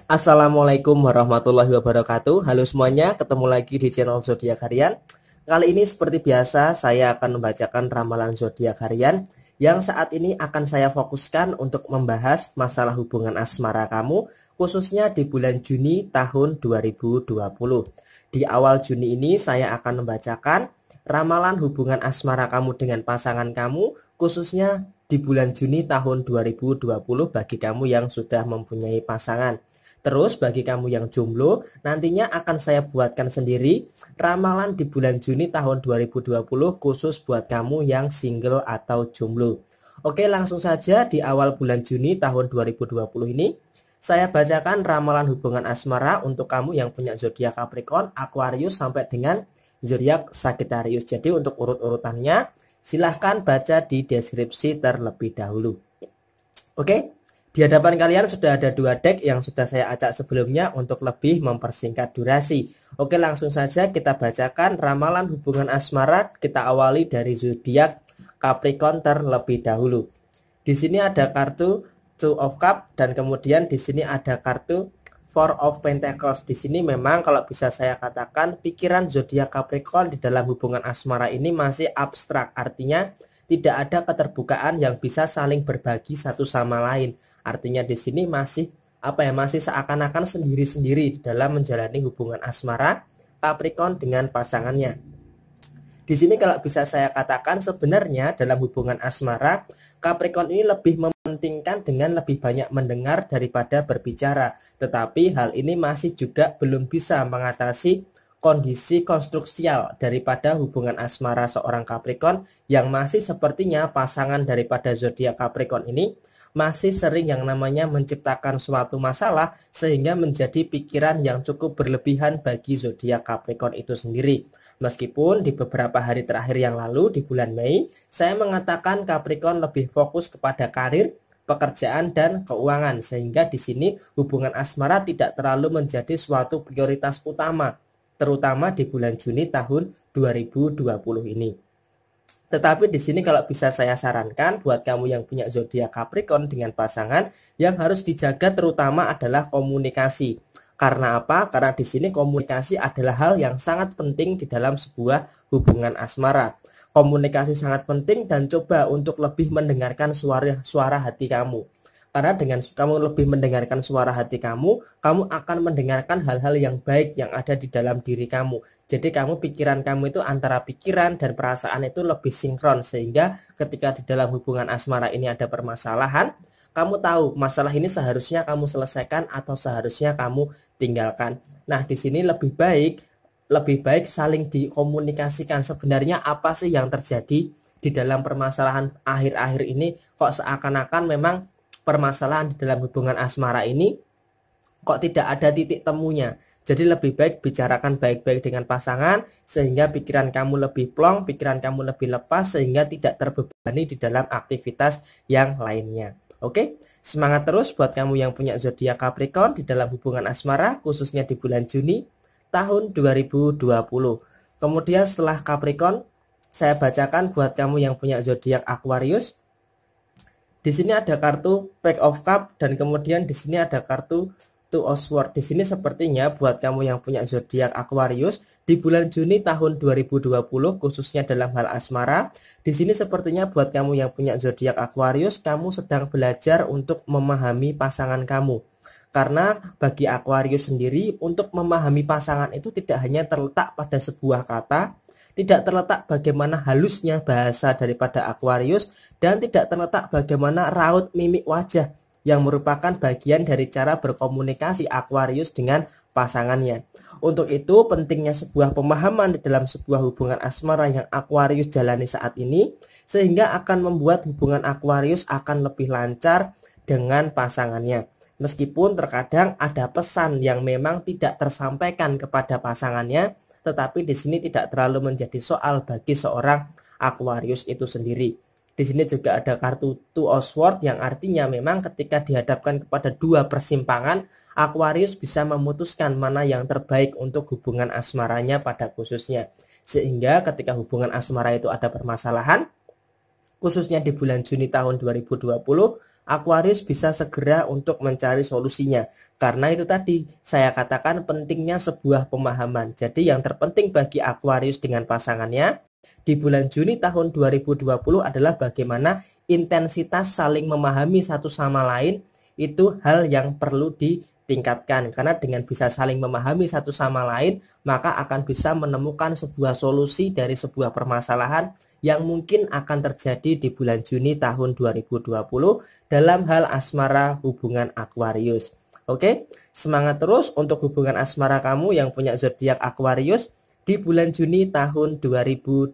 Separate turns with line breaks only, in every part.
Assalamualaikum warahmatullahi wabarakatuh. Halo semuanya, ketemu lagi di channel Zodiak Harian. Kali ini seperti biasa saya akan membacakan ramalan zodiak harian yang saat ini akan saya fokuskan untuk membahas masalah hubungan asmara kamu, khususnya di bulan Juni tahun 2020. Di awal Juni ini saya akan membacakan ramalan hubungan asmara kamu dengan pasangan kamu, khususnya di bulan Juni tahun 2020 bagi kamu yang sudah mempunyai pasangan. Terus bagi kamu yang jomblo, nantinya akan saya buatkan sendiri ramalan di bulan Juni tahun 2020 khusus buat kamu yang single atau jomblo. Oke, langsung saja di awal bulan Juni tahun 2020 ini saya bacakan ramalan hubungan asmara untuk kamu yang punya zodiak Capricorn, Aquarius sampai dengan zodiak Sagittarius. Jadi untuk urut-urutannya silahkan baca di deskripsi terlebih dahulu. Oke. Di hadapan kalian sudah ada dua deck yang sudah saya acak sebelumnya untuk lebih mempersingkat durasi. Oke, langsung saja kita bacakan ramalan hubungan asmara. Kita awali dari zodiak Capricorn terlebih dahulu. Di sini ada kartu Two of Cups dan kemudian di sini ada kartu Four of Pentacles. Di sini memang kalau bisa saya katakan pikiran zodiak Capricorn di dalam hubungan asmara ini masih abstrak. Artinya tidak ada keterbukaan yang bisa saling berbagi satu sama lain. Artinya di sini masih seakan-akan sendiri-sendiri dalam menjalani hubungan asmara Capricorn dengan pasangannya. Di sini kalau bisa saya katakan sebenarnya dalam hubungan asmara Capricorn ini lebih mementingkan dengan lebih banyak mendengar daripada berbicara. Tetapi hal ini masih juga belum bisa mengatasi kondisi konstruksial daripada hubungan asmara seorang Capricorn yang masih sepertinya pasangan daripada zodiak Capricorn ini masih sering yang namanya menciptakan suatu masalah sehingga menjadi pikiran yang cukup berlebihan bagi zodiak Capricorn itu sendiri. Meskipun di beberapa hari terakhir yang lalu di bulan Mei, saya mengatakan Capricorn lebih fokus kepada karir, pekerjaan dan keuangan sehingga di sini hubungan asmara tidak terlalu menjadi suatu prioritas utama, terutama di bulan Juni tahun 2020 ini. Tetapi di sini kalau bisa saya sarankan buat kamu yang punya zodiak Capricorn dengan pasangan, yang harus dijaga terutama adalah komunikasi. Karena apa? Karena di sini komunikasi adalah hal yang sangat penting di dalam sebuah hubungan asmara. Komunikasi sangat penting dan coba untuk lebih mendengarkan suara hati kamu. Karena dengan kamu lebih mendengarkan suara hati kamu akan mendengarkan hal-hal yang baik yang ada di dalam diri kamu. Jadi pikiran kamu itu antara pikiran dan perasaan itu lebih sinkron. Sehingga ketika di dalam hubungan asmara ini ada permasalahan, kamu tahu masalah ini seharusnya kamu selesaikan atau seharusnya kamu tinggalkan. Nah, di sini lebih baik saling dikomunikasikan sebenarnya apa sih yang terjadi di dalam permasalahan akhir-akhir ini. Kok seakan-akan memang permasalahan di dalam hubungan asmara ini kok tidak ada titik temunya. Jadi lebih baik bicarakan baik-baik dengan pasangan sehingga pikiran kamu lebih plong, pikiran kamu lebih lepas sehingga tidak terbebani di dalam aktivitas yang lainnya. Oke, semangat terus buat kamu yang punya zodiak Capricorn di dalam hubungan asmara khususnya di bulan Juni tahun 2020. Kemudian setelah Capricorn, saya bacakan buat kamu yang punya zodiak Aquarius. Di sini ada kartu Pack of Cup dan kemudian di sini ada kartu Two of Swords. Di sini sepertinya buat kamu yang punya zodiak Aquarius di bulan Juni tahun 2020 khususnya dalam hal asmara, di sini sepertinya buat kamu yang punya zodiak Aquarius kamu sedang belajar untuk memahami pasangan kamu. Karena bagi Aquarius sendiri untuk memahami pasangan itu tidak hanya terletak pada sebuah kata, tidak terletak bagaimana halusnya bahasa daripada Aquarius, dan tidak terletak bagaimana raut mimik wajah yang merupakan bagian dari cara berkomunikasi Aquarius dengan pasangannya. Untuk itu pentingnya sebuah pemahaman di dalam sebuah hubungan asmara yang Aquarius jalani saat ini, sehingga akan membuat hubungan Aquarius akan lebih lancar dengan pasangannya. Meskipun terkadang ada pesan yang memang tidak tersampaikan kepada pasangannya, tetapi di sini tidak terlalu menjadi soal bagi seorang Aquarius itu sendiri. Di sini juga ada kartu Two of Swords yang artinya memang ketika dihadapkan kepada dua persimpangan, Aquarius bisa memutuskan mana yang terbaik untuk hubungan asmaranya pada khususnya. Sehingga ketika hubungan asmara itu ada permasalahan, khususnya di bulan Juni tahun 2020, Aquarius bisa segera untuk mencari solusinya. Karena itu tadi saya katakan pentingnya sebuah pemahaman. Jadi yang terpenting bagi Aquarius dengan pasangannya di bulan Juni tahun 2020 adalah bagaimana intensitas saling memahami satu sama lain. Itu hal yang perlu ditingkatkan, karena dengan bisa saling memahami satu sama lain maka akan bisa menemukan sebuah solusi dari sebuah permasalahan yang mungkin akan terjadi di bulan Juni tahun 2020 dalam hal asmara hubungan Aquarius. Oke, semangat terus untuk hubungan asmara kamu yang punya zodiak Aquarius di bulan Juni tahun 2020.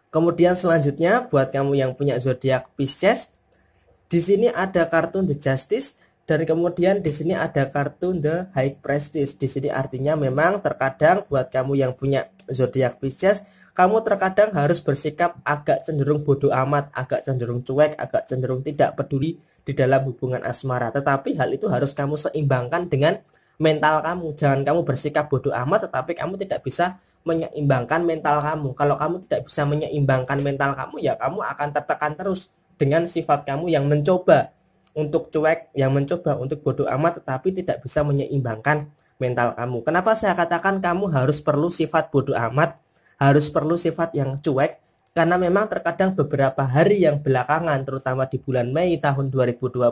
Kemudian selanjutnya buat kamu yang punya zodiak Pisces, di sini ada kartu The Justice dan kemudian di sini ada kartu The High Priestess. Di sini artinya memang terkadang buat kamu yang punya zodiak Pisces, kamu terkadang harus bersikap agak cenderung bodoh amat, agak cenderung cuek, agak cenderung tidak peduli di dalam hubungan asmara. Tetapi hal itu harus kamu seimbangkan dengan mental kamu. Jangan kamu bersikap bodoh amat tetapi kamu tidak bisa menyeimbangkan mental kamu. Kalau kamu tidak bisa menyeimbangkan mental kamu, ya kamu akan tertekan terus dengan sifat kamu yang mencoba untuk cuek, yang mencoba untuk bodoh amat tetapi tidak bisa menyeimbangkan mental kamu. Kenapa saya katakan kamu harus perlu sifat bodoh amat, harus perlu sifat yang cuek? Karena memang terkadang beberapa hari yang belakangan, terutama di bulan Mei tahun 2020,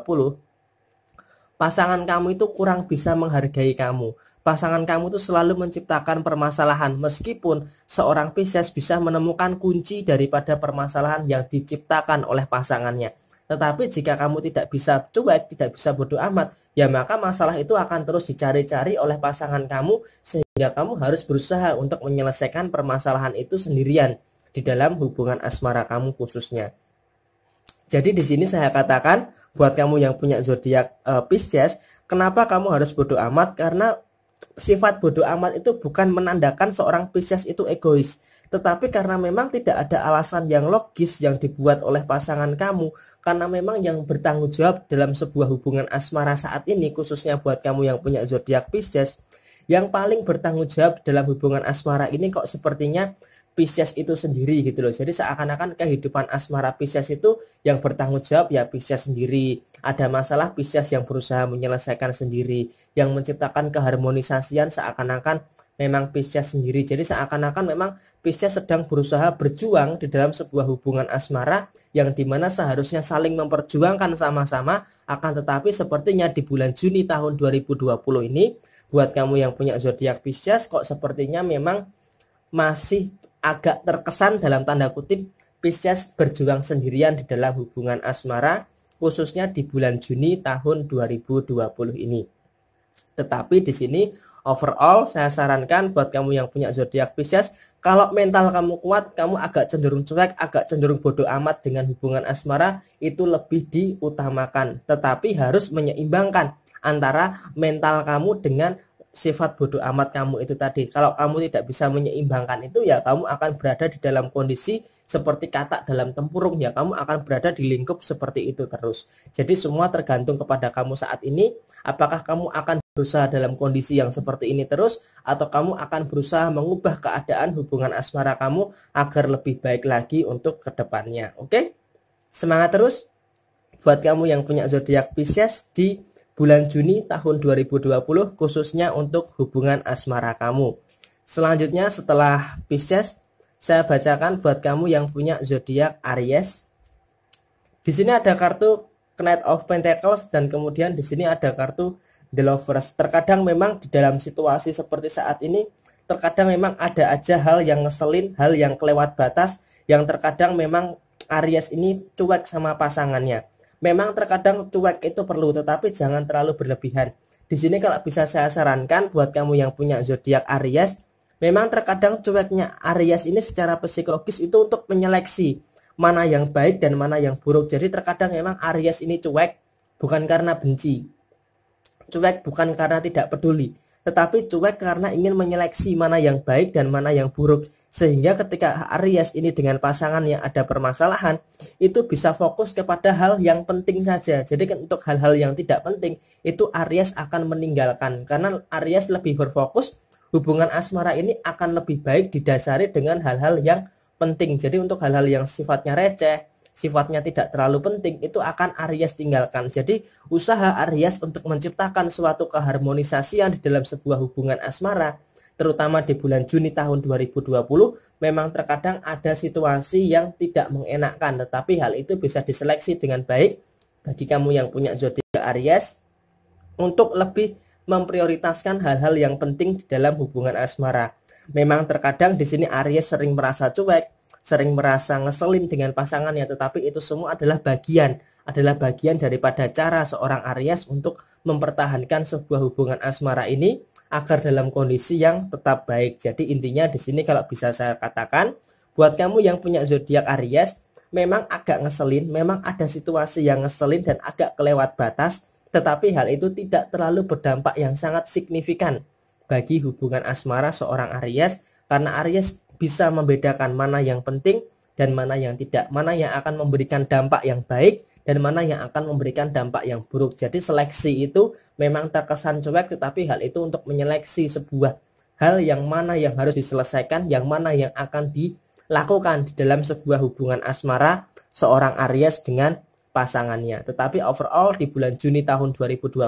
pasangan kamu itu kurang bisa menghargai kamu. Pasangan kamu itu selalu menciptakan permasalahan, meskipun seorang Pisces bisa menemukan kunci daripada permasalahan yang diciptakan oleh pasangannya. Tetapi jika kamu tidak bisa cuek, tidak bisa bodoh amat, ya maka masalah itu akan terus dicari-cari oleh pasangan kamu, sehingga kamu harus berusaha untuk menyelesaikan permasalahan itu sendirian di dalam hubungan asmara kamu khususnya. Jadi di sini saya katakan buat kamu yang punya zodiak Pisces, kenapa kamu harus bodoh amat? Karena sifat bodoh amat itu bukan menandakan seorang Pisces itu egois, tetapi karena memang tidak ada alasan yang logis yang dibuat oleh pasangan kamu, karena memang yang bertanggung jawab dalam sebuah hubungan asmara saat ini, khususnya buat kamu yang punya zodiak Pisces, yang paling bertanggung jawab dalam hubungan asmara ini kok sepertinya Pisces itu sendiri gitu loh. Jadi seakan-akan kehidupan asmara Pisces itu yang bertanggung jawab ya Pisces sendiri. Ada masalah Pisces yang berusaha menyelesaikan sendiri, yang menciptakan keharmonisasian seakan-akan memang Pisces sendiri. Jadi seakan-akan memang Pisces sedang berusaha berjuang di dalam sebuah hubungan asmara yang dimana seharusnya saling memperjuangkan sama-sama, akan tetapi sepertinya di bulan Juni tahun 2020 ini buat kamu yang punya zodiak Pisces kok sepertinya memang masih agak terkesan dalam tanda kutip Pisces berjuang sendirian di dalam hubungan asmara, khususnya di bulan Juni tahun 2020 ini. Tetapi di sini overall saya sarankan buat kamu yang punya zodiak Pisces, kalau mental kamu kuat, kamu agak cenderung cuek, agak cenderung bodoh amat dengan hubungan asmara, itu lebih diutamakan. Tetapi harus menyeimbangkan antara mental kamu dengan sifat bodoh amat kamu itu tadi. Kalau kamu tidak bisa menyeimbangkan itu, ya kamu akan berada di dalam kondisi seperti katak dalam tempurung, ya kamu akan berada di lingkup seperti itu terus. Jadi semua tergantung kepada kamu saat ini, apakah kamu akan berusaha dalam kondisi yang seperti ini terus, atau kamu akan berusaha mengubah keadaan hubungan asmara kamu agar lebih baik lagi untuk kedepannya. Oke? Semangat terus buat kamu yang punya zodiak Pisces di bulan Juni tahun 2020, khususnya untuk hubungan asmara kamu. Selanjutnya setelah Pisces, saya bacakan buat kamu yang punya zodiak Aries. Di sini ada kartu Knight of Pentacles dan kemudian di sini ada kartu The Lovers. Terkadang memang di dalam situasi seperti saat ini, terkadang memang ada aja hal yang ngeselin, hal yang kelewat batas, yang terkadang memang Aries ini cuek sama pasangannya. Memang terkadang cuek itu perlu, tetapi jangan terlalu berlebihan. Di sini kalau bisa saya sarankan buat kamu yang punya zodiak Aries, memang terkadang cueknya Aries ini secara psikologis itu untuk menyeleksi mana yang baik dan mana yang buruk. Jadi terkadang memang Aries ini cuek bukan karena benci, cuek bukan karena tidak peduli, tetapi cuek karena ingin menyeleksi mana yang baik dan mana yang buruk. Sehingga ketika Aries ini dengan pasangan yang ada permasalahan, itu bisa fokus kepada hal yang penting saja. Jadi untuk hal-hal yang tidak penting, itu Aries akan meninggalkan. Karena Aries lebih berfokus, hubungan asmara ini akan lebih baik didasari dengan hal-hal yang penting. Jadi untuk hal-hal yang sifatnya receh, sifatnya tidak terlalu penting, itu akan Aries tinggalkan. Jadi usaha Aries untuk menciptakan suatu keharmonisasian di dalam sebuah hubungan asmara, terutama di bulan Juni tahun 2020, memang terkadang ada situasi yang tidak mengenakkan, tetapi hal itu bisa diseleksi dengan baik bagi kamu yang punya zodiak Aries untuk lebih memprioritaskan hal-hal yang penting di dalam hubungan asmara. Memang terkadang di sini Aries sering merasa cuek, sering merasa ngeselin dengan pasangannya, tetapi itu semua adalah bagian daripada cara seorang Aries untuk mempertahankan sebuah hubungan asmara ini agar dalam kondisi yang tetap baik. Jadi intinya di sini kalau bisa saya katakan, buat kamu yang punya zodiak Aries, memang agak ngeselin, memang ada situasi yang ngeselin dan agak kelewat batas, tetapi hal itu tidak terlalu berdampak yang sangat signifikan bagi hubungan asmara seorang Aries, karena Aries bisa membedakan mana yang penting dan mana yang tidak, mana yang akan memberikan dampak yang baik dan mana yang akan memberikan dampak yang buruk. Jadi seleksi itu memang terkesan cuek, tetapi hal itu untuk menyeleksi sebuah hal yang mana yang harus diselesaikan, yang mana yang akan dilakukan di dalam sebuah hubungan asmara seorang Aries dengan pasangannya. Tetapi overall di bulan Juni tahun 2020,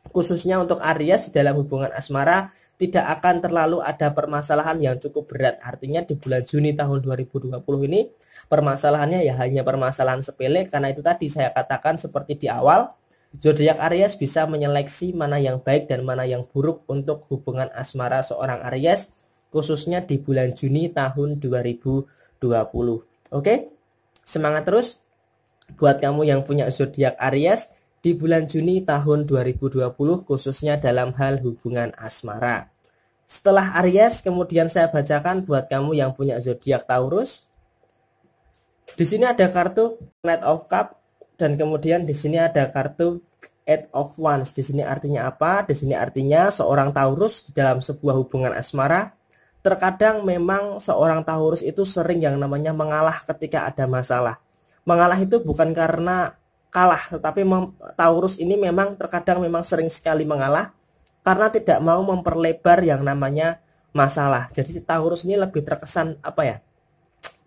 khususnya untuk Aries di dalam hubungan asmara, tidak akan terlalu ada permasalahan yang cukup berat. Artinya di bulan Juni tahun 2020 ini permasalahannya ya hanya permasalahan sepele, karena itu tadi saya katakan seperti di awal, zodiak Aries bisa menyeleksi mana yang baik dan mana yang buruk untuk hubungan asmara seorang Aries, khususnya di bulan Juni tahun 2020. Oke? Semangat terus buat kamu yang punya zodiak Aries di bulan Juni tahun 2020, khususnya dalam hal hubungan asmara. Setelah Aries, kemudian saya bacakan buat kamu yang punya zodiak Taurus. Di sini ada kartu Knight of Cup dan kemudian di sini ada kartu Eight of Wands. Di sini artinya apa? Di sini artinya seorang Taurus di dalam sebuah hubungan asmara, terkadang memang seorang Taurus itu sering yang namanya mengalah ketika ada masalah. Mengalah itu bukan karena kalah, tetapi Taurus ini memang terkadang memang sering sekali mengalah karena tidak mau memperlebar yang namanya masalah. Jadi Taurus ini lebih terkesan apa ya?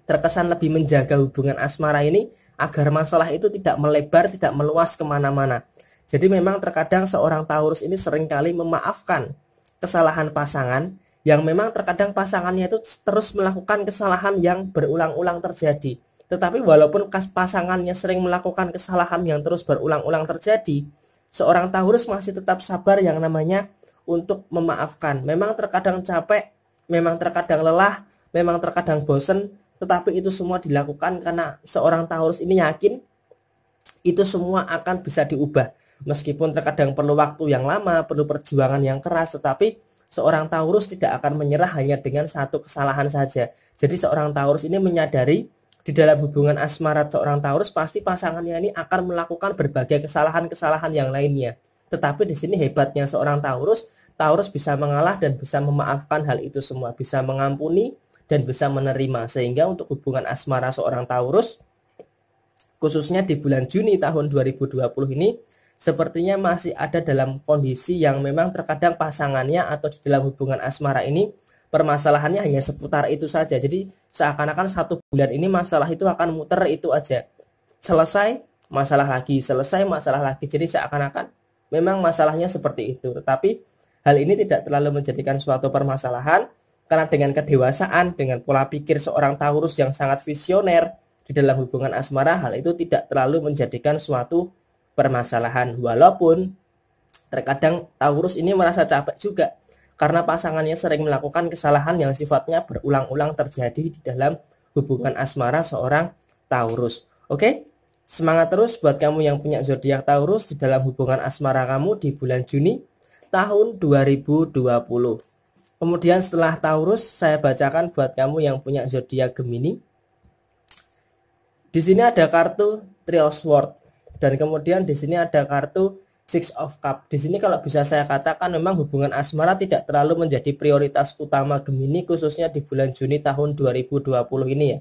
Terkesan lebih menjaga hubungan asmara ini agar masalah itu tidak melebar, tidak meluas kemana-mana. Jadi memang terkadang seorang Taurus ini seringkali memaafkan kesalahan pasangan, yang memang terkadang pasangannya itu terus melakukan kesalahan yang berulang-ulang terjadi. Tetapi walaupun pasangannya sering melakukan kesalahan yang terus berulang-ulang terjadi, seorang Taurus masih tetap sabar yang namanya untuk memaafkan. Memang terkadang capek, memang terkadang lelah, memang terkadang bosen, tetapi itu semua dilakukan karena seorang Taurus ini yakin itu semua akan bisa diubah. Meskipun terkadang perlu waktu yang lama, perlu perjuangan yang keras, tetapi seorang Taurus tidak akan menyerah hanya dengan satu kesalahan saja. Jadi seorang Taurus ini menyadari di dalam hubungan asmara seorang Taurus pasti pasangannya ini akan melakukan berbagai kesalahan-kesalahan yang lainnya. Tetapi di sini hebatnya seorang Taurus, Taurus bisa mengalah dan bisa memaafkan hal itu semua, bisa mengampuni dan bisa menerima. Sehingga untuk hubungan asmara seorang Taurus, khususnya di bulan Juni tahun 2020 ini, sepertinya masih ada dalam kondisi yang memang terkadang pasangannya atau di dalam hubungan asmara ini permasalahannya hanya seputar itu saja. Jadi seakan-akan satu bulan ini masalah itu akan muter itu aja. Selesai, masalah lagi. Selesai, masalah lagi. Jadi seakan-akan memang masalahnya seperti itu. Tetapi hal ini tidak terlalu menjadikan suatu permasalahan. Karena dengan kedewasaan, dengan pola pikir seorang Taurus yang sangat visioner di dalam hubungan asmara, hal itu tidak terlalu menjadikan suatu permasalahan. Walaupun terkadang Taurus ini merasa capek juga, karena pasangannya sering melakukan kesalahan yang sifatnya berulang-ulang terjadi di dalam hubungan asmara seorang Taurus. Oke, semangat terus buat kamu yang punya zodiak Taurus di dalam hubungan asmara kamu di bulan Juni tahun 2020. Kemudian setelah Taurus, saya bacakan buat kamu yang punya zodiak Gemini. Di sini ada kartu Three of Swords dan kemudian di sini ada kartu Six of Cup. Di sini kalau bisa saya katakan memang hubungan asmara tidak terlalu menjadi prioritas utama Gemini, khususnya di bulan Juni tahun 2020 ini ya.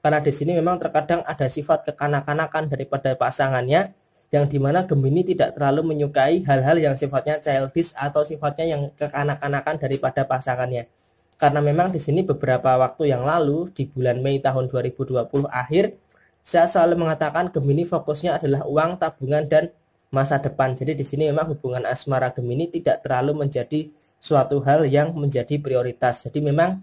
Karena di sini memang terkadang ada sifat kekanak-kanakan daripada pasangannya, yang dimana Gemini tidak terlalu menyukai hal-hal yang sifatnya childish atau sifatnya yang kekanak-kanakan daripada pasangannya. Karena memang di sini beberapa waktu yang lalu di bulan Mei tahun 2020 akhir, saya selalu mengatakan Gemini fokusnya adalah uang, tabungan, dan masa depan. Jadi di sini memang hubungan asmara Gemini tidak terlalu menjadi suatu hal yang menjadi prioritas. Jadi memang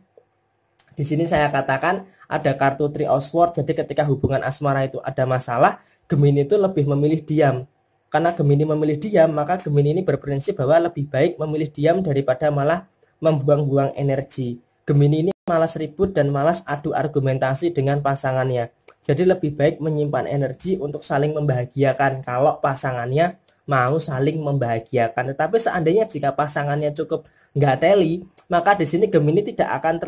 di sini saya katakan ada kartu Three of Swords. Jadi ketika hubungan asmara itu ada masalah, Gemini itu lebih memilih diam. Karena Gemini memilih diam, maka Gemini ini berprinsip bahwa lebih baik memilih diam daripada malah membuang-buang energi. Gemini ini malas ribut dan malas adu argumentasi dengan pasangannya. Jadi lebih baik menyimpan energi untuk saling membahagiakan kalau pasangannya mau saling membahagiakan. Tetapi seandainya jika pasangannya cukup nggak teli, maka di sini Gemini tidak akan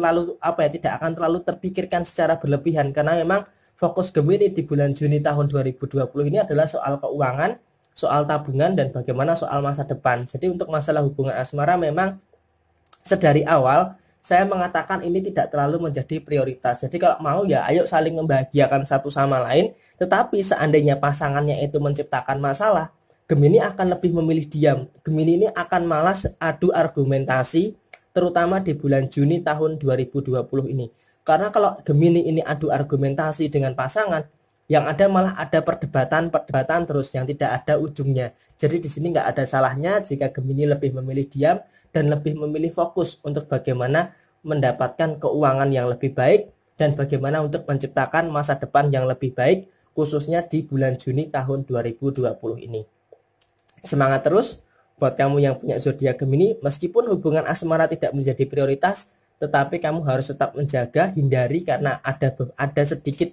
terlalu terpikirkan secara berlebihan, karena memang fokus Gemini di bulan Juni tahun 2020 ini adalah soal keuangan, soal tabungan, dan bagaimana soal masa depan. Jadi untuk masalah hubungan asmara memang sedari awal saya mengatakan ini tidak terlalu menjadi prioritas. Jadi kalau mau ya ayo saling membahagiakan satu sama lain. Tetapi seandainya pasangannya itu menciptakan masalah, Gemini akan lebih memilih diam. Gemini ini akan malas adu argumentasi, terutama di bulan Juni tahun 2020 ini. Karena kalau Gemini ini adu argumentasi dengan pasangan, yang ada malah ada perdebatan terus yang tidak ada ujungnya. Jadi di sini nggak ada salahnya jika Gemini lebih memilih diam dan lebih memilih fokus untuk bagaimana mendapatkan keuangan yang lebih baik dan bagaimana untuk menciptakan masa depan yang lebih baik, khususnya di bulan Juni tahun 2020 ini. Semangat terus buat kamu yang punya zodiak Gemini. Meskipun hubungan asmara tidak menjadi prioritas, tetapi kamu harus tetap menjaga, hindari, karena ada sedikit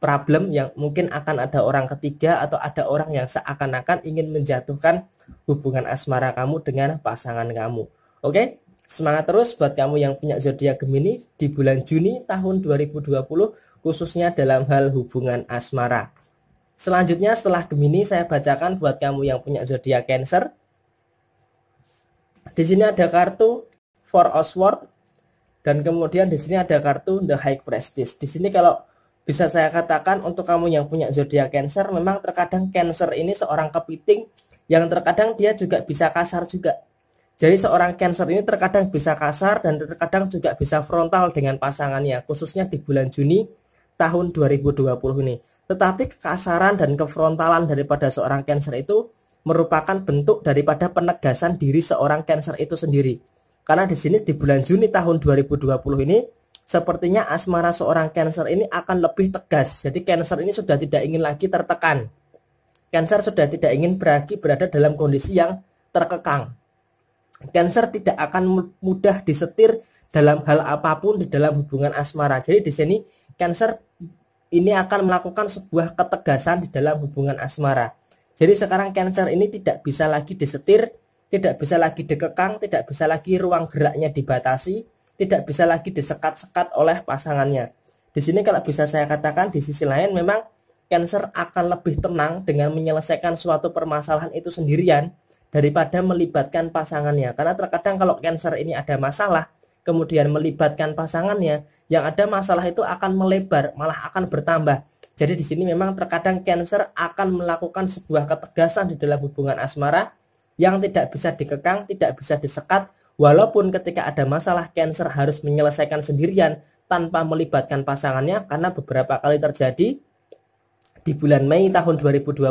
problem yang mungkin akan ada orang ketiga atau ada orang yang seakan-akan ingin menjatuhkan hubungan asmara kamu dengan pasangan kamu. Oke, semangat terus buat kamu yang punya zodiak Gemini di bulan Juni tahun 2020, khususnya dalam hal hubungan asmara. Selanjutnya setelah Gemini saya bacakan buat kamu yang punya zodiak Cancer. Di sini ada kartu Four of Swords dan kemudian di sini ada kartu The High Priestess. Di sini kalau bisa saya katakan untuk kamu yang punya zodiak Cancer, memang terkadang Cancer ini seorang kepiting yang terkadang dia juga bisa kasar juga. Jadi seorang Cancer ini terkadang bisa kasar dan terkadang juga bisa frontal dengan pasangannya, khususnya di bulan Juni tahun 2020 ini. Tetapi kekasaran dan kefrontalan daripada seorang Cancer itu merupakan bentuk daripada penegasan diri seorang Cancer itu sendiri. Karena di sini di bulan Juni tahun 2020 ini sepertinya asmara seorang Cancer ini akan lebih tegas. Jadi Cancer ini sudah tidak ingin lagi tertekan. Cancer sudah tidak ingin berada dalam kondisi yang terkekang. Cancer tidak akan mudah disetir dalam hal apapun di dalam hubungan asmara. Jadi di sini Cancer ini akan melakukan sebuah ketegasan di dalam hubungan asmara. Jadi sekarang Cancer ini tidak bisa lagi disetir, tidak bisa lagi dikekang, tidak bisa lagi ruang geraknya dibatasi, tidak bisa lagi disekat-sekat oleh pasangannya. Di sini kalau bisa saya katakan di sisi lain memang Cancer akan lebih tenang dengan menyelesaikan suatu permasalahan itu sendirian daripada melibatkan pasangannya. Karena terkadang kalau Cancer ini ada masalah, kemudian melibatkan pasangannya, yang ada masalah itu akan melebar, malah akan bertambah. Jadi di sini memang terkadang Cancer akan melakukan sebuah ketegasan di dalam hubungan asmara yang tidak bisa dikekang, tidak bisa disekat. Walaupun ketika ada masalah Cancer harus menyelesaikan sendirian tanpa melibatkan pasangannya, karena beberapa kali terjadi di bulan Mei tahun 2020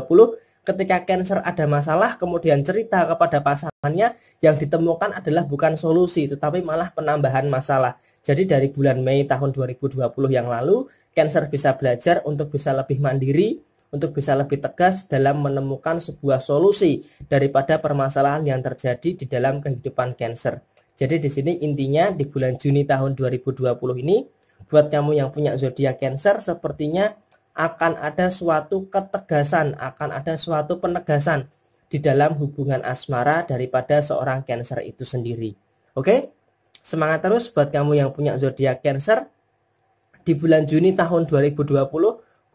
ketika Cancer ada masalah kemudian cerita kepada pasangannya, yang ditemukan adalah bukan solusi tetapi malah penambahan masalah. Jadi dari bulan Mei tahun 2020 yang lalu Cancer bisa belajar untuk bisa lebih mandiri, untuk bisa lebih tegas dalam menemukan sebuah solusi daripada permasalahan yang terjadi di dalam kehidupan Cancer. Jadi di sini intinya di bulan Juni tahun 2020 ini buat kamu yang punya zodiak Cancer sepertinya akan ada suatu ketegasan, akan ada suatu penegasan di dalam hubungan asmara daripada seorang Cancer itu sendiri. Oke? Semangat terus buat kamu yang punya zodiak Cancer di bulan Juni tahun 2020,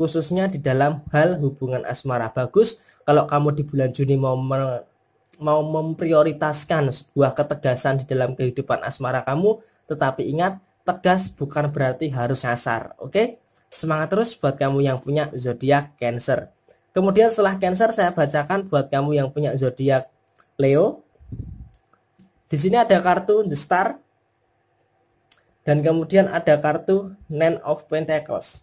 khususnya di dalam hal hubungan asmara. Bagus kalau kamu di bulan Juni mau memprioritaskan sebuah ketegasan di dalam kehidupan asmara kamu, tetapi ingat, tegas bukan berarti harus kasar. Oke? Semangat terus buat kamu yang punya zodiak Cancer. Kemudian setelah Cancer saya bacakan buat kamu yang punya zodiak Leo. Di sini ada kartu The Star dan kemudian ada kartu Nine of Pentacles.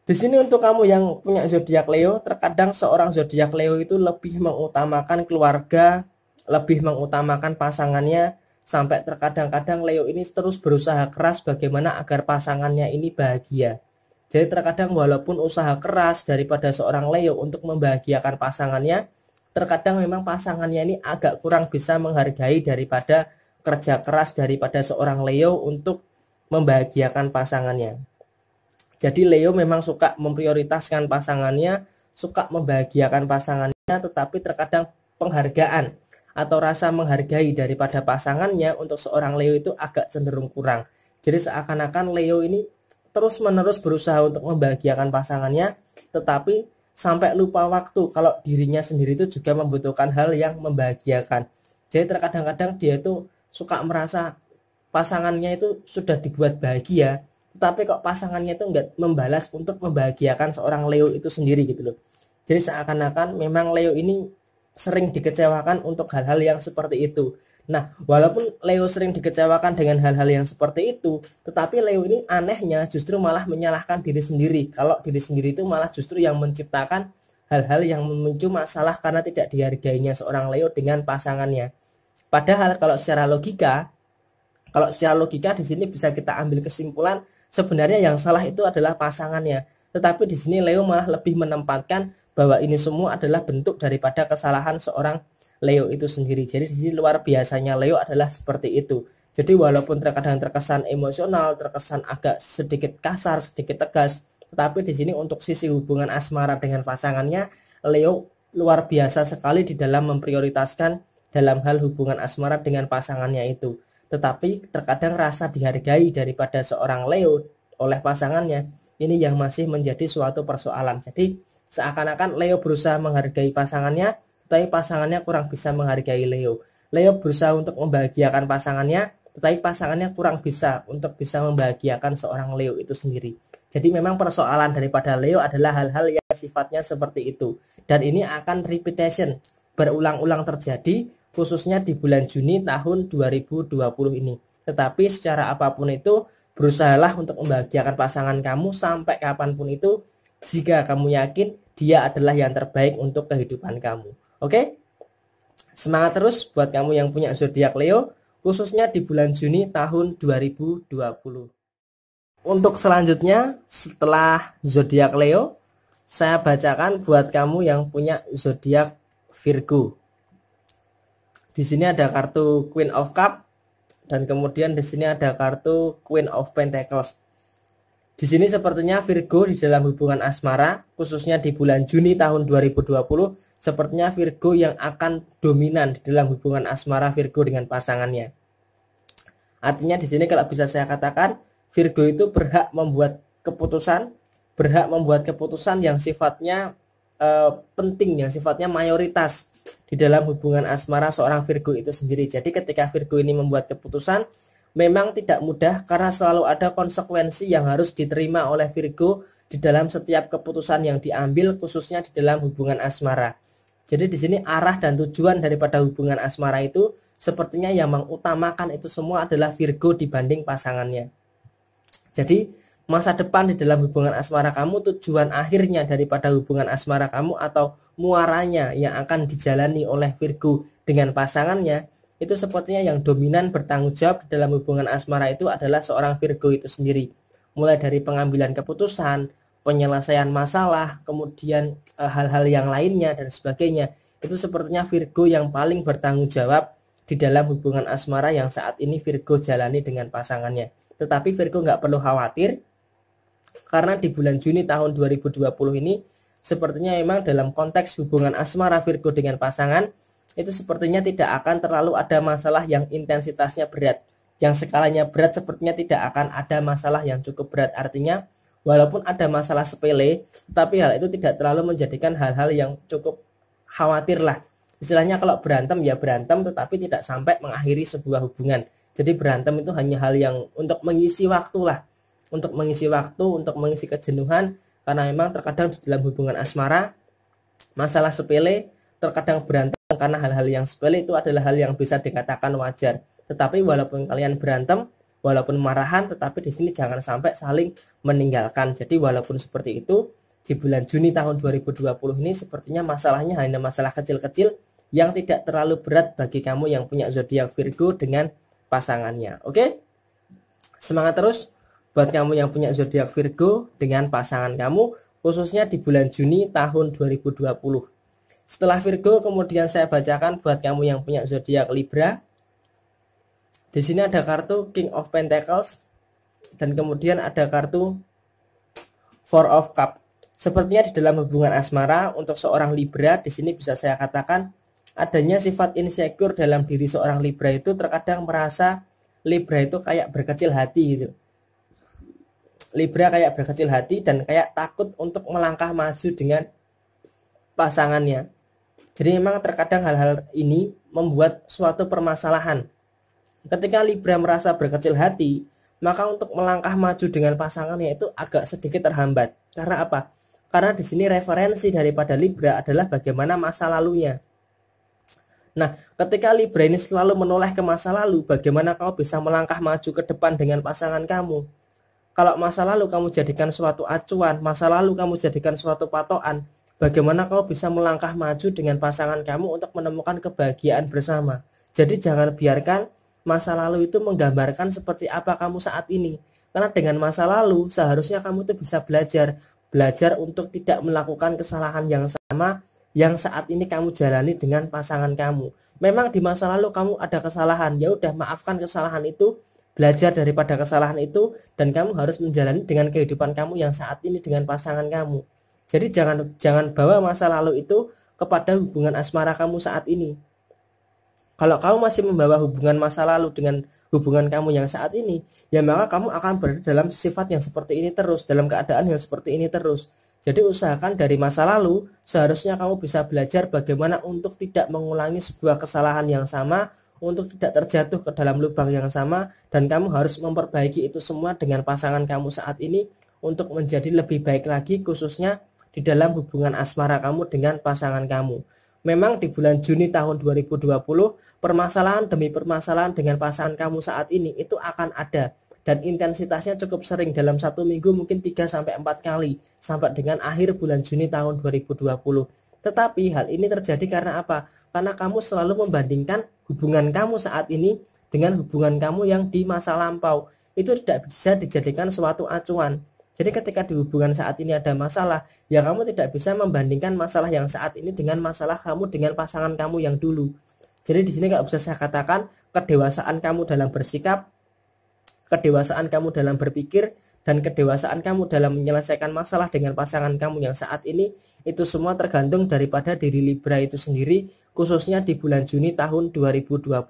Di sini untuk kamu yang punya zodiak Leo, terkadang seorang zodiak Leo itu lebih mengutamakan keluarga, lebih mengutamakan pasangannya, sampai terkadang-kadang Leo ini terus berusaha keras bagaimana agar pasangannya ini bahagia. Jadi terkadang walaupun usaha keras daripada seorang Leo untuk membahagiakan pasangannya, terkadang memang pasangannya ini agak kurang bisa menghargai daripada kerja keras daripada seorang Leo untuk membahagiakan pasangannya. Jadi Leo memang suka memprioritaskan pasangannya, suka membahagiakan pasangannya, tetapi terkadang penghargaan atau rasa menghargai daripada pasangannya untuk seorang Leo itu agak cenderung kurang. Jadi seakan-akan Leo ini terus-menerus berusaha untuk membahagiakan pasangannya, tetapi sampai lupa waktu kalau dirinya sendiri itu juga membutuhkan hal yang membahagiakan. Jadi terkadang-kadang dia itu suka merasa pasangannya itu sudah dibuat bahagia, tetapi kok pasangannya itu enggak membalas untuk membahagiakan seorang Leo itu sendiri gitu loh. Jadi seakan-akan memang Leo ini sering dikecewakan untuk hal-hal yang seperti itu. Nah, walaupun Leo sering dikecewakan dengan hal-hal yang seperti itu, tetapi Leo ini anehnya justru malah menyalahkan diri sendiri. Kalau diri sendiri itu malah justru yang menciptakan hal-hal yang memicu masalah karena tidak dihargainya seorang Leo dengan pasangannya. Padahal kalau secara logika di sini bisa kita ambil kesimpulan sebenarnya yang salah itu adalah pasangannya. Tetapi di sini Leo malah lebih menempatkan bahwa ini semua adalah bentuk daripada kesalahan seorang Leo itu sendiri. Jadi di sini luar biasanya Leo adalah seperti itu. Jadi walaupun terkadang terkesan emosional, terkesan agak sedikit kasar, sedikit tegas, tetapi di sini untuk sisi hubungan asmara dengan pasangannya, Leo luar biasa sekali di dalam memprioritaskan dalam hal hubungan asmara dengan pasangannya itu. Tetapi terkadang rasa dihargai daripada seorang Leo oleh pasangannya ini yang masih menjadi suatu persoalan. Jadi seakan-akan Leo berusaha menghargai pasangannya, tetapi pasangannya kurang bisa menghargai Leo. Leo berusaha untuk membahagiakan pasangannya, tetapi pasangannya kurang bisa untuk bisa membahagiakan seorang Leo itu sendiri. Jadi memang persoalan daripada Leo adalah hal-hal yang sifatnya seperti itu. Dan ini akan repetition, berulang-ulang terjadi, khususnya di bulan Juni tahun 2020 ini. Tetapi secara apapun itu, berusahalah untuk membahagiakan pasangan kamu sampai kapanpun itu, jika kamu yakin dia adalah yang terbaik untuk kehidupan kamu. Oke? Semangat terus buat kamu yang punya zodiak Leo, khususnya di bulan Juni tahun 2020. Untuk selanjutnya, setelah zodiak Leo, saya bacakan buat kamu yang punya zodiak Virgo. Di sini ada kartu Queen of Cup dan kemudian di sini ada kartu Queen of Pentacles. Di sini sepertinya Virgo di dalam hubungan asmara, khususnya di bulan Juni tahun 2020, sepertinya Virgo yang akan dominan di dalam hubungan asmara Virgo dengan pasangannya. Artinya di sini kalau bisa saya katakan, Virgo itu berhak membuat keputusan yang sifatnya penting, yang sifatnya mayoritas di dalam hubungan asmara seorang Virgo itu sendiri. Jadi ketika Virgo ini membuat keputusan, memang tidak mudah karena selalu ada konsekuensi yang harus diterima oleh Virgo di dalam setiap keputusan yang diambil, khususnya di dalam hubungan asmara. Jadi di sini arah dan tujuan daripada hubungan asmara itu sepertinya yang mengutamakan itu semua adalah Virgo dibanding pasangannya. Jadi masa depan di dalam hubungan asmara kamu, tujuan akhirnya daripada hubungan asmara kamu atau muaranya yang akan dijalani oleh Virgo dengan pasangannya, itu sepertinya yang dominan bertanggung jawab dalam hubungan asmara itu adalah seorang Virgo itu sendiri. Mulai dari pengambilan keputusan, penyelesaian masalah, kemudian hal-hal yang lainnya dan sebagainya. Itu sepertinya Virgo yang paling bertanggung jawab di dalam hubungan asmara yang saat ini Virgo jalani dengan pasangannya. Tetapi Virgo nggak perlu khawatir, karena di bulan Juni tahun 2020 ini sepertinya memang dalam konteks hubungan asmara Virgo dengan pasangan itu sepertinya tidak akan terlalu ada masalah yang intensitasnya berat. Yang skalanya berat sepertinya tidak akan ada masalah yang cukup berat. Artinya walaupun ada masalah sepele, tetapi hal itu tidak terlalu menjadikan hal-hal yang cukup khawatir lah. Istilahnya kalau berantem ya berantem, tetapi tidak sampai mengakhiri sebuah hubungan. Jadi berantem itu hanya hal yang untuk mengisi waktu lah. Untuk mengisi waktu, untuk mengisi kejenuhan, karena memang terkadang di dalam hubungan asmara masalah sepele terkadang berantem karena hal-hal yang sepele itu adalah hal yang bisa dikatakan wajar. Tetapi walaupun kalian berantem, walaupun marahan, tetapi di sini jangan sampai saling meninggalkan. Jadi walaupun seperti itu, di bulan Juni tahun 2020 ini sepertinya masalahnya hanya masalah kecil-kecil yang tidak terlalu berat bagi kamu yang punya zodiak Virgo dengan pasangannya. Oke? Semangat terus buat kamu yang punya zodiak Virgo dengan pasangan kamu, khususnya di bulan Juni tahun 2020. Setelah Virgo, kemudian saya bacakan buat kamu yang punya zodiak Libra. Di sini ada kartu King of Pentacles dan kemudian ada kartu Four of Cups. Sepertinya di dalam hubungan asmara untuk seorang Libra, di sini bisa saya katakan adanya sifat insecure dalam diri seorang Libra itu, terkadang merasa Libra itu kayak berkecil hati gitu. Libra kayak berkecil hati dan kayak takut untuk melangkah maju dengan pasangannya. Jadi memang terkadang hal-hal ini membuat suatu permasalahan. Ketika Libra merasa berkecil hati, maka untuk melangkah maju dengan pasangannya itu agak sedikit terhambat. Karena apa? Karena di sini referensi daripada Libra adalah bagaimana masa lalunya. Nah, ketika Libra ini selalu menoleh ke masa lalu, bagaimana kau bisa melangkah maju ke depan dengan pasangan kamu? Kalau masa lalu kamu jadikan suatu acuan, masa lalu kamu jadikan suatu patokan, bagaimana kau bisa melangkah maju dengan pasangan kamu untuk menemukan kebahagiaan bersama? Jadi jangan biarkan masa lalu itu menggambarkan seperti apa kamu saat ini. Karena dengan masa lalu seharusnya kamu tuh bisa belajar untuk tidak melakukan kesalahan yang sama yang saat ini kamu jalani dengan pasangan kamu. Memang di masa lalu kamu ada kesalahan, ya udah maafkan kesalahan itu, belajar daripada kesalahan itu, dan kamu harus menjalani dengan kehidupan kamu yang saat ini dengan pasangan kamu. Jadi jangan bawa masa lalu itu kepada hubungan asmara kamu saat ini. Kalau kamu masih membawa hubungan masa lalu dengan hubungan kamu yang saat ini, ya maka kamu akan berada dalam sifat yang seperti ini terus, dalam keadaan yang seperti ini terus. Jadi usahakan dari masa lalu, seharusnya kamu bisa belajar bagaimana untuk tidak mengulangi sebuah kesalahan yang sama, untuk tidak terjatuh ke dalam lubang yang sama, dan kamu harus memperbaiki itu semua dengan pasangan kamu saat ini untuk menjadi lebih baik lagi, khususnya di dalam hubungan asmara kamu dengan pasangan kamu. Memang di bulan Juni tahun 2020, permasalahan demi permasalahan dengan pasangan kamu saat ini itu akan ada. Dan intensitasnya cukup sering, dalam satu minggu mungkin 3-4 kali, sampai dengan akhir bulan Juni tahun 2020. Tetapi hal ini terjadi karena apa? Karena kamu selalu membandingkan hubungan kamu saat ini dengan hubungan kamu yang di masa lampau. Itu tidak bisa dijadikan suatu acuan. Jadi ketika di hubungan saat ini ada masalah, ya kamu tidak bisa membandingkan masalah yang saat ini dengan masalah kamu dengan pasangan kamu yang dulu. Jadi di sini nggak bisa saya katakan kedewasaan kamu dalam bersikap, kedewasaan kamu dalam berpikir, dan kedewasaan kamu dalam menyelesaikan masalah dengan pasangan kamu yang saat ini, itu semua tergantung daripada diri Libra itu sendiri, khususnya di bulan Juni tahun 2020.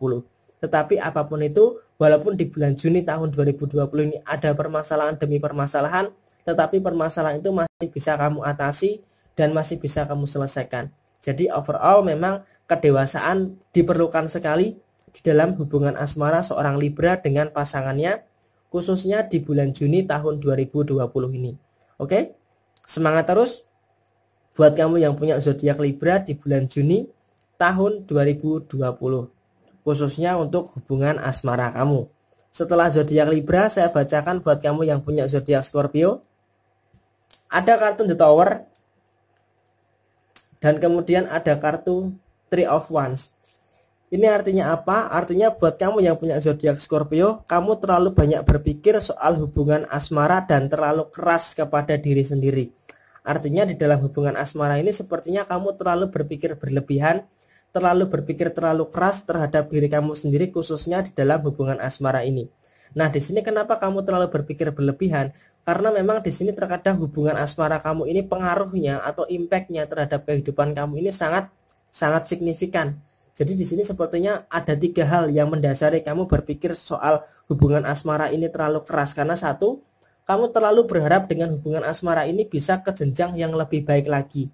Tetapi apapun itu, walaupun di bulan Juni tahun 2020 ini ada permasalahan demi permasalahan, tetapi permasalahan itu masih bisa kamu atasi dan masih bisa kamu selesaikan. Jadi overall memang kedewasaan diperlukan sekali di dalam hubungan asmara seorang Libra dengan pasangannya, khususnya di bulan Juni tahun 2020 ini. Oke? Semangat terus buat kamu yang punya zodiak Libra di bulan Juni tahun 2020. Khususnya untuk hubungan asmara kamu. Setelah zodiak Libra, saya bacakan buat kamu yang punya zodiak Scorpio. Ada kartu The Tower dan kemudian ada kartu Three of Wands. Ini artinya apa? Artinya buat kamu yang punya zodiak Scorpio, kamu terlalu banyak berpikir soal hubungan asmara dan terlalu keras kepada diri sendiri. Artinya di dalam hubungan asmara ini sepertinya kamu terlalu berpikir berlebihan, terlalu berpikir terlalu keras terhadap diri kamu sendiri, khususnya di dalam hubungan asmara ini. Nah, di sini kenapa kamu terlalu berpikir berlebihan? Karena memang di sini terkadang hubungan asmara kamu ini pengaruhnya atau impactnya terhadap kehidupan kamu ini sangat signifikan. Jadi di sini sepertinya ada 3 hal yang mendasari kamu berpikir soal hubungan asmara ini terlalu keras. Karena satu, kamu terlalu berharap dengan hubungan asmara ini bisa ke jenjang yang lebih baik lagi.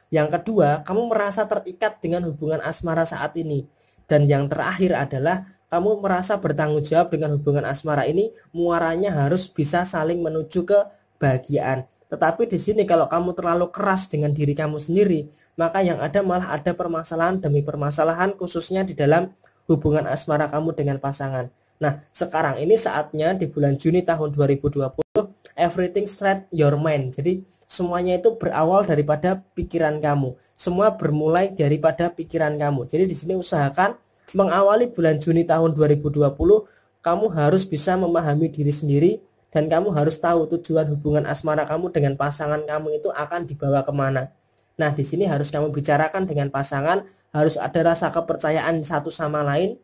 Yang kedua, kamu merasa terikat dengan hubungan asmara saat ini. Dan yang terakhir adalah kamu merasa bertanggung jawab dengan hubungan asmara ini, muaranya harus bisa saling menuju ke kebahagiaan. Tetapi di sini kalau kamu terlalu keras dengan diri kamu sendiri, maka yang ada malah ada permasalahan demi permasalahan, khususnya di dalam hubungan asmara kamu dengan pasangan. Nah, sekarang ini saatnya di bulan Juni tahun 2020, everything straight your mind. Jadi semuanya itu berawal daripada pikiran kamu. Semua bermulai daripada pikiran kamu. Jadi di sini usahakan mengawali bulan Juni tahun 2020, kamu harus bisa memahami diri sendiri dan kamu harus tahu tujuan hubungan asmara kamu dengan pasangan kamu itu akan dibawa kemana. Nah, di sini harus kamu bicarakan dengan pasangan, harus ada rasa kepercayaan satu sama lain,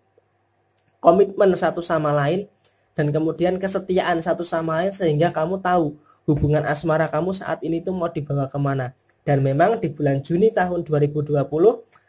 komitmen satu sama lain, dan kemudian kesetiaan satu sama lain sehingga kamu tahu hubungan asmara kamu saat ini tuh mau dibawa kemana. Dan memang di bulan Juni tahun 2020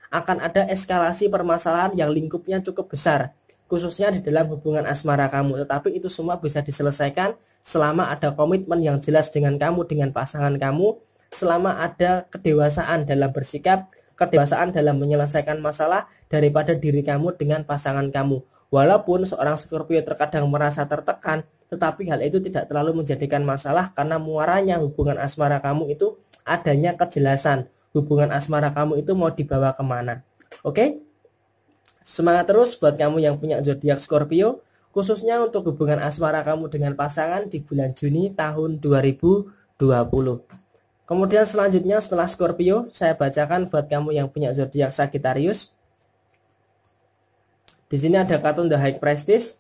akan ada eskalasi permasalahan yang lingkupnya cukup besar, khususnya di dalam hubungan asmara kamu. Tetapi itu semua bisa diselesaikan selama ada komitmen yang jelas dengan kamu, dengan pasangan kamu, selama ada kedewasaan dalam bersikap, kedewasaan dalam menyelesaikan masalah daripada diri kamu dengan pasangan kamu. Walaupun seorang Scorpio terkadang merasa tertekan, tetapi hal itu tidak terlalu menjadikan masalah karena muaranya hubungan asmara kamu itu adanya kejelasan. Hubungan asmara kamu itu mau dibawa kemana. Oke? Semangat terus buat kamu yang punya zodiak Scorpio, khususnya untuk hubungan asmara kamu dengan pasangan di bulan Juni tahun 2020. Kemudian selanjutnya setelah Scorpio, saya bacakan buat kamu yang punya zodiak Sagittarius. Di sini ada kartu The High Priestess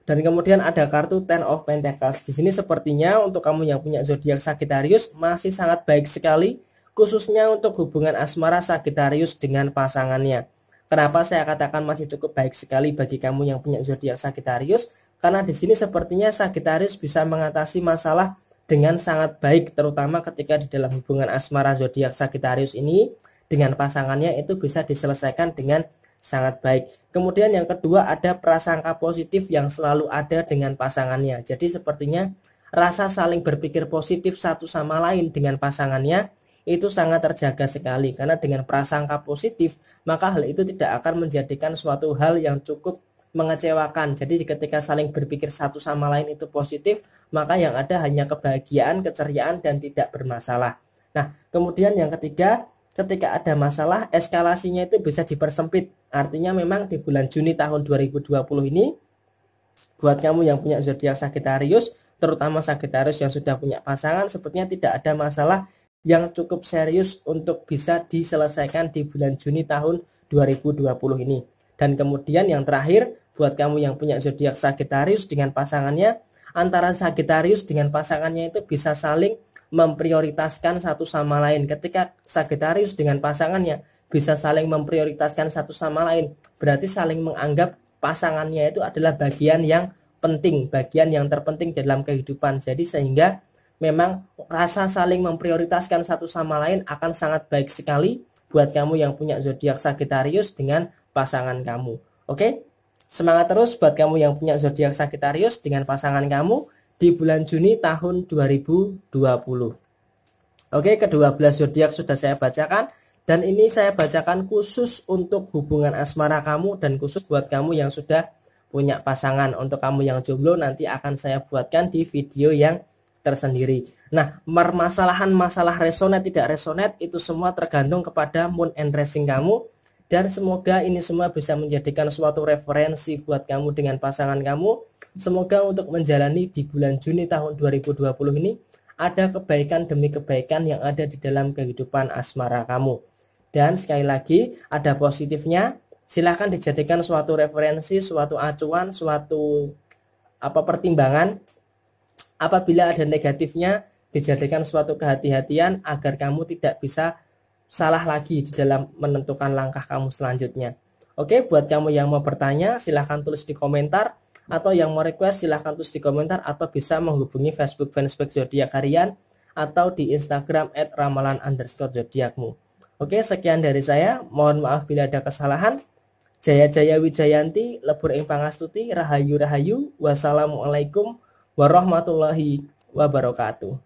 dan kemudian ada kartu Ten of Pentacles. Di sini sepertinya untuk kamu yang punya zodiak Sagittarius masih sangat baik sekali, khususnya untuk hubungan asmara Sagittarius dengan pasangannya. Kenapa saya katakan masih cukup baik sekali bagi kamu yang punya zodiak Sagittarius? Karena di sini sepertinya Sagittarius bisa mengatasi masalah dengan sangat baik, terutama ketika di dalam hubungan asmara zodiak Sagittarius ini dengan pasangannya itu bisa diselesaikan dengan sangat baik. Kemudian yang kedua ada prasangka positif yang selalu ada dengan pasangannya. Jadi sepertinya rasa saling berpikir positif satu sama lain dengan pasangannya itu sangat terjaga sekali. Karena dengan prasangka positif maka hal itu tidak akan menjadikan suatu hal yang cukup mengecewakan. Jadi ketika saling berpikir satu sama lain itu positif, maka yang ada hanya kebahagiaan, keceriaan dan tidak bermasalah. Nah, kemudian yang ketiga, ketika ada masalah, eskalasinya itu bisa dipersempit. Artinya memang di bulan Juni tahun 2020 ini, buat kamu yang punya zodiak Sagittarius, terutama Sagittarius yang sudah punya pasangan, sepertinya tidak ada masalah yang cukup serius untuk bisa diselesaikan di bulan Juni tahun 2020 ini. Dan kemudian yang terakhir, buat kamu yang punya zodiak Sagittarius dengan pasangannya, antara Sagittarius dengan pasangannya itu bisa saling memprioritaskan satu sama lain. Ketika Sagittarius dengan pasangannya bisa saling memprioritaskan satu sama lain, berarti saling menganggap pasangannya itu adalah bagian yang penting, bagian yang terpenting dalam kehidupan. Jadi sehingga memang rasa saling memprioritaskan satu sama lain akan sangat baik sekali buat kamu yang punya zodiak Sagittarius dengan pasangan kamu. Oke? Semangat terus buat kamu yang punya zodiak Sagittarius dengan pasangan kamu di bulan Juni tahun 2020. Oke, ke-12 zodiak sudah saya bacakan dan ini saya bacakan khusus untuk hubungan asmara kamu dan khusus buat kamu yang sudah punya pasangan. Untuk kamu yang jomblo nanti akan saya buatkan di video yang tersendiri. Nah, permasalahan masalah resonate tidak resonate itu semua tergantung kepada moon and rising kamu. Dan semoga ini semua bisa menjadikan suatu referensi buat kamu dengan pasangan kamu. Semoga untuk menjalani di bulan Juni tahun 2020 ini ada kebaikan demi kebaikan yang ada di dalam kehidupan asmara kamu. Dan sekali lagi ada positifnya, silahkan dijadikan suatu referensi, suatu acuan, suatu pertimbangan. Apabila ada negatifnya, dijadikan suatu kehati-hatian agar kamu tidak bisa salah lagi di dalam menentukan langkah kamu selanjutnya. Oke, buat kamu yang mau bertanya silahkan tulis di komentar, atau yang mau request silahkan tulis di komentar, atau bisa menghubungi Facebook fanspage Zodiak Harian atau di Instagram @ramalan_zodiakmu. Oke, sekian dari saya. Mohon maaf bila ada kesalahan. Jaya Jaya Wijayanti, lebur ing pangastuti, rahayu rahayu. Wassalamualaikum warahmatullahi wabarakatuh.